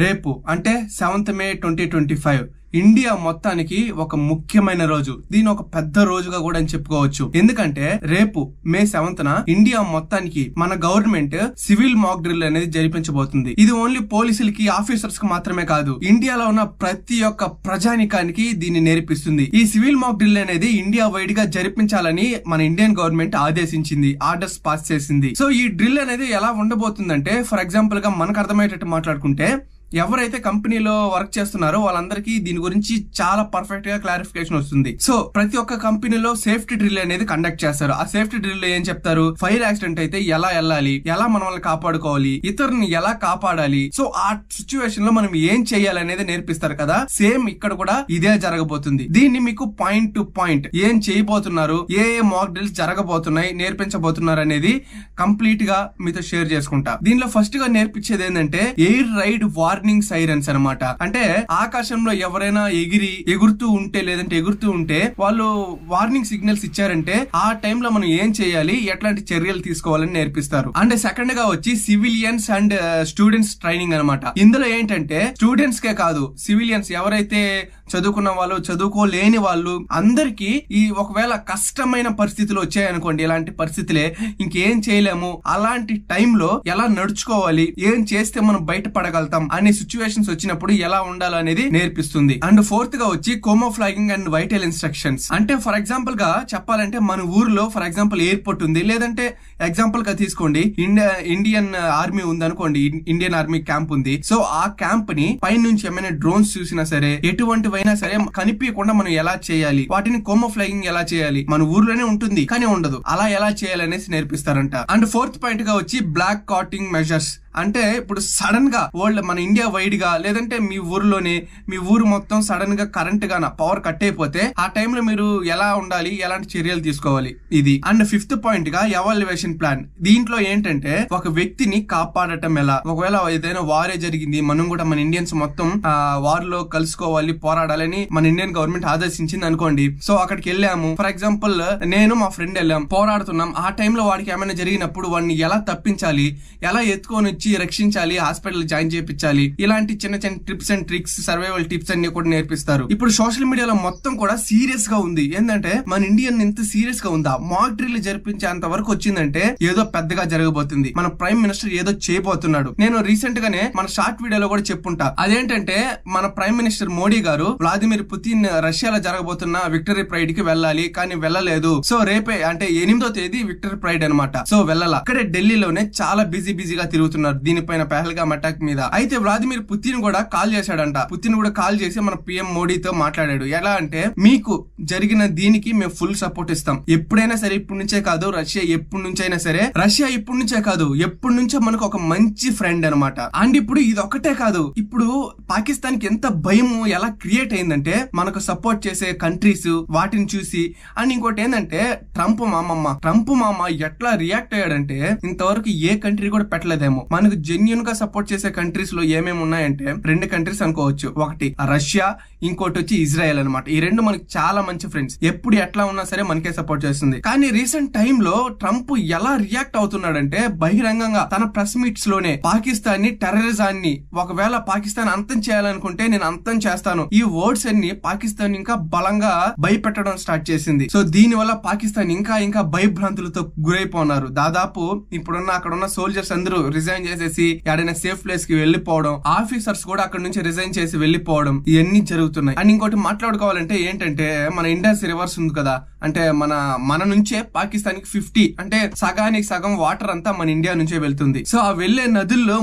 రేపు అంటే 7th May 2025 India మొత్తానికి ఒక ముఖ్యమైన రోజు. దీని ఒక పెద్ద రోజుగా కూడా అని చెప్పుకోవచ్చు. ఎందుకంటే రేపు May 7th ఇండియా మొత్తానికి మన గవర్నమెంట్ సివిల్ మాక్ డ్రిల్ అనేది జరిపించబోతుంది. ఇది ఓన్లీ పోలీసులకి, ఆఫీసర్స్ కి మాత్రమే కాదు, ఇండియాలో ఉన్న ప్రతి ఒక్క ప్రజానికానికి దీన్ని నేర్పిస్తుంది. ఈ సివిల్ మాక్ డ్రిల్ అనేది ఇండియా వైడ్ గా జరిపించాలని మన ఇండియన్ గవర్నమెంట్ ఆదేశించింది, ఆర్డర్స్ పాస్ చేసింది. సో ఈ డ్రిల్ అనేది ఎలా ఉండబోతుందంటే, ఫర్ ఎగ్జాంపుల్ గా మనకు అర్థమయ్యేటట్టు మాట్లాడుకుంటే, ఎవరైతే కంపెనీలో వర్క్ చేస్తున్నారో వాళ్ళందరికీ దీని గురించి చాలా పర్ఫెక్ట్ గా క్లారిఫికేషన్ వస్తుంది. సో ప్రతి ఒక్క కంపెనీలో సేఫ్టీ డ్రిల్ అనేది కండక్ట్ చేస్తారు. ఆ సేఫ్టీ డ్రిల్ లో ఏం చెప్తారు, ఫైర్ యాక్సిడెంట్ అయితే ఎలా వెళ్ళాలి, ఎలా మనల్ని కాపాడుకోవాలి, ఇతరుని ఎలా కాపాడాలి, సో ఆ సిచ్యువేషన్ లో మనం ఏం చేయాలి అనేది నేర్పిస్తారు కదా. సేమ్ ఇక్కడ కూడా ఇదే జరగబోతుంది. దీన్ని మీకు పాయింట్ టు పాయింట్ ఏం చేయబోతున్నారు, ఏ మాక్ డ్రిల్స్ జరగబోతున్నాయి, నేర్పించబోతున్నారు అనేది కంప్లీట్ గా మీతో షేర్ చేసుకుంటా. దీనిలో ఫస్ట్ గా నేర్పించేది ఏంటంటే ఎయిర్ రైడ్ వార్నింగ్ సైరన్స్ అన్నమాట. అంటే ఆకాశంలో ఎవరైనా ఎగురుతూ ఉంటే వాళ్ళు వార్నింగ్ సిగ్నల్స్ ఇచ్చారంటే ఆ టైంలో మనం ఏం చేయాలి, ఎట్లాంటి చర్యలు తీసుకోవాలని నేర్పిస్తారు. అండ్ సెకండ్ గా వచ్చి సివిలియన్స్ అండ్ స్టూడెంట్స్ ట్రైనింగ్ అన్నమాట. ఇందులో ఏంటంటే స్టూడెంట్స్ కే కాదు, సివిలియన్స్ ఎవరైతే చదువుకున్న వాళ్ళు, చదువుకోలేని వాళ్ళు అందరికి ఈ ఒకవేళ కష్టమైన పరిస్థితులు వచ్చాయనుకోండి, ఇలాంటి పరిస్థితులే ఇంకేం చేయలేము, అలాంటి టైంలో ఎలా నడుచుకోవాలి, ఏం చేస్తే మనం బయటపడగలుగుతాం అనే సిచ్యువేషన్స్ వచ్చినప్పుడు ఎలా ఉండాలనేది నేర్పిస్తుంది. అండ్ ఫోర్త్ గా వచ్చి కోమోఫ్లాగింగ్ అండ్ వైటల్ ఇన్స్ట్రక్షన్స్. అంటే ఫర్ ఎగ్జాంపుల్ గా చెప్పాలంటే, మన ఊర్లో ఫర్ ఎగ్జాంపుల్ ఎయిర్పోర్ట్ ఉంది, లేదంటే ఎగ్జాంపుల్ గా తీసుకోండి ఇండియన్ ఆర్మీ ఉంది అనుకోండి, ఇండియన్ ఆర్మీ క్యాంప్ ఉంది. సో ఆ క్యాంప్ ని పై నుంచి ఏమైనా డ్రోన్స్ చూసినా సరే, ఎటువంటివైనా సరే కనిపించకుండా మనం ఎలా చేయాలి, వాటిని కోమోఫ్లాగింగ్ ఎలా చేయాలి, మన ఊర్లోనే ఉంటుంది కానీ ఉండదు, అలా ఎలా చేయాలి అనేసి నేర్పిస్తారంట. అండ్ ఫోర్త్ పాయింట్ గా వచ్చి బ్లాక్ కాటింగ్ మెజర్స్. అంటే ఇప్పుడు సడన్ గా మన ఇండియా వైడ్ గా, లేదంటే మీ ఊర్లోనే, మీ ఊరు మొత్తం సడన్ గా కరెంట్ గా పవర్ కట్ అయిపోతే ఆ టైంలో మీరు ఎలా ఉండాలి, ఎలాంటి చర్యలు తీసుకోవాలి, ఇది. అండ్ ఫిఫ్త్ పాయింట్ గా ఎవాల్యుయేషన్ ప్లాన్. దీంట్లో ఏంటంటే ఒక వ్యక్తిని కాపాడటం ఎలా, ఒకవేళ ఏదైనా వారే జరిగింది, మనం కూడా మన ఇండియన్స్ మొత్తం వార్ లో కలుసుకోవాలి, పోరాడాలని మన ఇండియన్ గవర్నమెంట్ ఆదేశించింది అనుకోండి. సో అక్కడికి వెళ్ళాము, ఫర్ ఎగ్జాంపుల్ నేను మా ఫ్రెండ్ వెళ్ళాం, పోరాడుతున్నాం. ఆ టైంలో వాడికి ఏమైనా జరిగినప్పుడు వాడిని ఎలా తప్పించాలి, ఎలా ఎత్తుకొని రక్షించాలి, హాస్పిటల్ జాయిన్ చేయించాలి, ఇలాంటి చిన్న చిన్న tips and tricks, survival tips అన్ని కూడా నేర్పిస్తారు. ఇప్పుడు సోషల్ మీడియాలో మొత్తం కూడా సీరియస్ గా ఉంది. ఏంటంటే మన ఇండియన్ ఇంత సీరియస్ గా ఉందా, మాక్ డ్రిల్ జరిపించేంత వరకు వచ్చిందంటే ఏదో పెద్దగా జరగబోతుంది, మన ప్రైమ్ మినిస్టర్ ఏదో చేయబోతున్నాడు. నేను రీసెంట్ గానే మన షార్ట్ వీడియోలో కూడా చెప్పుంటా. అదేంటంటే మన ప్రైమ్ మినిస్టర్ మోడీ గారు వ్లాదిమిర్ పుతిన్ రష్యాలో జరగబోతున్న విక్టరీ ప్రైడ్ కి వెళ్ళాలి, కానీ వెళ్ళలేదు. సో రేపే అంటే 8వ తేదీ విక్టరీ ప్రైడ్ అనమాట. సో వెళ్ళాల. అక్కడే ఢిల్లీలోనే చాలా బిజీగా తిరుగుతున్నారు దీనిపైన, పహల్గామ్ అటాక్ మీద. అయితే వ్లాదిమిర్ పుతిన్ కూడా కాల్ చేశాడంట. పుతిన్ కూడా కాల్ చేసి మన పిఎం మోడీతో మాట్లాడాడు. ఎలా అంటే, మీకు జరిగిన దీనికి మేము ఫుల్ సపోర్ట్ ఇస్తాం, ఎప్పుడైనా సరే, ఇప్పటి నుంచే కాదు, రష్యా ఎప్పటి నుంచైనా సరే, రష్యా ఇప్పటి నుంచే కాదు, ఎప్పటి నుంచో మనకు ఒక మంచి ఫ్రెండ్ అనమాట. అండ్ ఇప్పుడు ఇది ఒక్కటే కాదు, ఇప్పుడు పాకిస్తాన్ కి ఎంత భయం ఎలా క్రియేట్ అయిందంటే మనకు సపోర్ట్ చేసే కంట్రీస్ వాటిని చూసి. అండ్ ఇంకోటి ఏంటంటే ట్రంప్ మామ ఎట్లా రియాక్ట్ అయ్యాడంటే ఇంతవరకు ఏ కంట్రీ కూడా పెట్టలేదేమో. మనకు జెన్యున్ గా సపోర్ట్ చేసే కంట్రీస్ లో ఏమేమి ఉన్నాయంటే 2 కంట్రీస్ అనుకోవచ్చు. ఒకటి రష్యా, ఇంకోటి వచ్చి ఇజ్రాయెల్ అనమాట. ఈ 2 మనకి చాలా మంచి ఫ్రెండ్స్, ఎప్పుడు ఎట్లా ఉన్నా సరే మనకే సపోర్ట్ చేస్తుంది. కానీ రీసెంట్ టైమ్ లో ట్రంప్ ఎలా రియాక్ట్ అవుతున్నాడంటే, బహిరంగంగా తన ప్రెస్ మీట్స్ లోనే పాకిస్తాన్ ని, టెర్రరిజాన్ని, ఒకవేళ పాకిస్తాన్ అంతం చేయాలనుకుంటే నేను అంతం చేస్తాను, ఈ వర్డ్స్ అన్ని పాకిస్తాన్ ఇంకా బలంగా భయపెట్టడం స్టార్ట్ చేసింది. సో దీని వల్ల పాకిస్తాన్ ఇంకా భయభ్రాంతులతో గురైపోతున్నారు. దాదాపు ఇప్పుడున్న అక్కడున్న సోల్జర్స్ అందరూ రిజైన్ చేసేసి ఏదైనా సేఫ్ ప్లేస్ కి వెళ్లిపోవడం, ఆఫీసర్స్ కూడా అక్కడ నుంచి రిజైన్ చేసి వెళ్లిపోవడం, ఇవన్నీ జరుగుతున్నాయి. అండ్ ఇంకోటి మాట్లాడుకోవాలంటే ఏంటంటే, మన ఇండస్ రివర్స్ ఉంది కదా, అంటే మన నుంచే పాకిస్తాన్ కి 50 అంటే సగానికి సగం వాటర్ అంతా మన ఇండియా నుంచే వెళ్తుంది. సో ఆ వెళ్లే నదుల్లో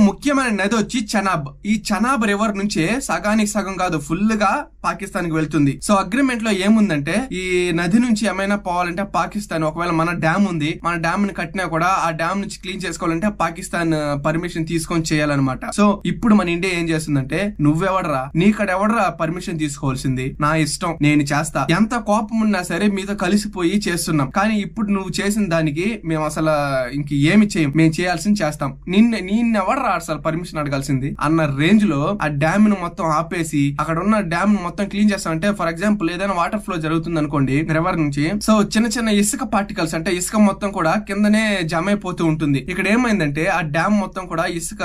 ముఖ్యమైన నది వచ్చి చనాబ్. ఈ చనాబ్ రివర్ నుంచే సగానికి సగం కాదు, ఫుల్ గా పాకిస్తాన్ కి వెళ్తుంది. సో అగ్రిమెంట్ లో ఏముందంటే, ఈ నది నుంచి ఏమైనా పోవాలంటే పాకిస్తాన్, ఒకవేళ మన డ్యామ్ ఉంది, మన డ్యామ్ ని కట్టినా కూడా ఆ డ్యామ్ నుంచి క్లీన్ చేసుకోవాలంటే పాకిస్తాన్ పర్మిషన్ తీసుకొని చేయాలన్నమాట. సో ఇప్పుడు మన ఇండియా ఏం చేస్తుందంటే, నువ్వెవడరా, నీకడెవడరా పర్మిషన్ తీసుకోవాల్సింది, నా ఇష్టం, నేను చేస్తా, ఎంత కోపం ఉన్నా సరే మీతో కలిసిపోయి చేస్తున్నాం, కానీ ఇప్పుడు నువ్వు చేసిన దానికి మేము అసలు ఇంక ఏమి చేయం, మేము చేయాల్సింది చేస్తాం, నిన్నెవడరా అసలు పర్మిషన్ అడగాల్సింది అన్న రేంజ్ లో ఆ డ్యామ్ ను మొత్తం ఆపేసి అక్కడ ఉన్న డ్యామ్ ను మొత్తం క్లీన్ చేస్తాం. అంటే ఫర్ ఎగ్జాంపుల్ ఏదైనా వాటర్ ఫ్లో జరుగుతుంది అనుకోండి రివర్ నుంచి, సో చిన్న ఇసుక పార్టికల్స్, అంటే ఇసుక మొత్తం కూడా కిందనే జమ అయిపోతూ ఉంటుంది. ఇక్కడ ఏమైందంటే ఆ డ్యామ్ మొత్తం కూడా ఇసుక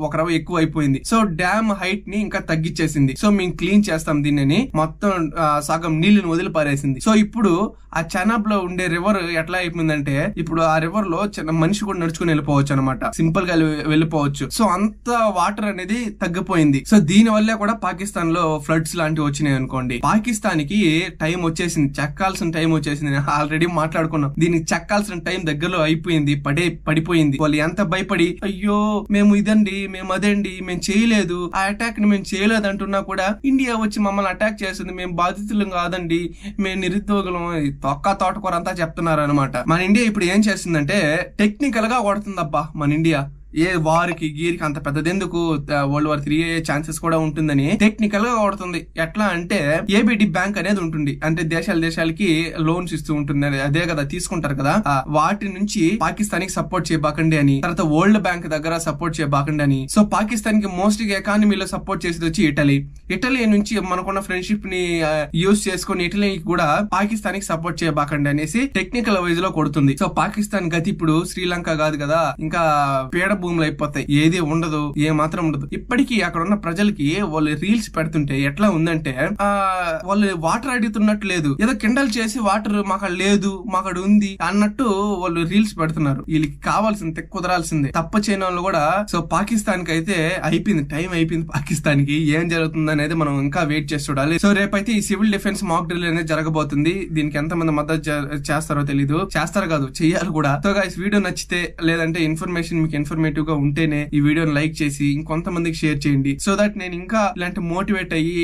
ఒక రవ్వ ఎక్కువ అయిపోయింది. సో డ్యామ్ హైట్ ని ఇంకా తగ్గించేసింది. సో మేము క్లీన్ చేస్తాం దీనిని, మొత్తం సగం నీళ్లను వదిలిపారేసింది. సో ఇప్పుడు ఆ చెనాబ్ లో ఉండే రివర్ ఎట్లా అయిపోయిందంటే ఇప్పుడు ఆ రివర్ లో చిన్న మనిషి కూడా నడుచుకుని వెళ్ళిపోవచ్చు అనమాట, సింపుల్ గా వెళ్ళిపోవచ్చు. సో అంత వాటర్ అనేది తగ్గిపోయింది. సో దీని వల్లే కూడా పాకిస్తాన్ లో ఫ్లడ్స్ లాంటివి వచ్చినాయి అనుకోండి. పాకిస్తాన్ కి టైం వచ్చేసింది, చెక్కాల్సిన టైం వచ్చేసింది. ఆల్రెడీ మాట్లాడుకున్నాం, దీనికి చెక్కాల్సిన టైం దగ్గరలో అయిపోయింది, పడిపోయింది. వాళ్ళు ఎంత భయపడి అయ్యో మేము ఇదండి, మేము అదండి, మేము చేయలేదు, ఆ అటాక్ ని మేము చేయలేదు అంటున్నా కూడా ఇండియా వచ్చి మమ్మల్ని అటాక్ చేస్తుంది, మేము బాధితులు కాదండి, మేము నిరుద్యోగులం, తొక్క తోటకూర అంతా చెప్తున్నారు అనమాట. మన ఇండియా ఇప్పుడు ఏం చేస్తుందంటే టెక్నికల్ గా కొడుతుందబ్బా మన ఇండియా. ఏ వారికి గీరికి అంత పెద్దదెందుకు, వరల్డ్ వార్ 3 అయ్యే ఛాన్సెస్ కూడా ఉంటుందని టెక్నికల్ గా కొడుతుంది. ఎట్లా అంటే ఏబిడి బ్యాంక్ అనేది ఉంటుంది, అంటే దేశాలకి లోన్స్ ఇస్తూ ఉంటుంది, అదే కదా తీసుకుంటారు కదా, వాటి నుంచి పాకిస్తాన్ కి సపోర్ట్ చేయబాకండి అని, తర్వాత వరల్డ్ బ్యాంక్ దగ్గర సపోర్ట్ చేయబాకండి అని. సో పాకిస్తాన్ కి మోస్ట్ ఎకానమీలో సపోర్ట్ చేసేది వచ్చి ఇటలీ నుంచి మనకున్న ఫ్రెండ్షిప్ ని యూజ్ చేసుకుని ఇటలీకి కూడా పాకిస్తాన్ కి సపోర్ట్ చేయబాకండి అనేసి టెక్నికల్ వైజ్ లో కొడుతుంది. సో పాకిస్తాన్ గతి ఇప్పుడు శ్రీలంక కాదు కదా, ఇంకా పీడ భూములు అయిపోతాయి, ఏది ఉండదు, ఏ మాత్రం ఉండదు. ఇప్పటికీ అక్కడ ఉన్న ప్రజలకి వాళ్ళు రీల్స్ పెడుతుంటే ఎట్లా ఉందంటే వాళ్ళు వాటర్ అడుగుతున్నట్టు లేదు, ఏదో కిండల్ చేసి వాటర్ మాకు లేదు మాకు ఉంది అన్నట్టు వాళ్ళు రీల్స్ పెడుతున్నారు. వీళ్ళకి కావాల్సింది కుదరాల్సిందే, తప్ప చేయని వాళ్ళు కూడా. సో పాకిస్తాన్ కి అయితే అయిపోయింది, టైం అయిపోయింది. పాకిస్తాన్ కి ఏం జరుగుతుంది అనేది మనం ఇంకా వెయిట్ చేసి చూడాలి. సో రేపైతే ఈ సివిల్ డిఫెన్స్ మాక్ డ్రిల్ అనేది జరగబోతుంది. దీనికి ఎంతమంది మద్దతు చేస్తారో తెలీదు, చేస్తారు కాదు చెయ్యాలి కూడా. సో గైస్ వీడియో నచ్చితే లేదంటే ఇన్ఫర్మేషన్ మీకు ఇన్ఫర్మేటివ్ గా ఉంటేనే ఈ వీడియోని లైక్ చేసి ఇంకొంతమందికి షేర్ చేయండి. సో దట్ నేను ఇంకా ఇలాంటి మోటివేట్ అయ్యి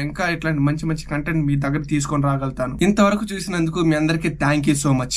ఇంకా ఇట్లాంటి మంచి మంచి కంటెంట్ మీ దగ్గర తీసుకొని రాగలుగుతాను. ఇంతవరకు చూసినందుకు మీ అందరికీ థ్యాంక్ యూ సో మచ్.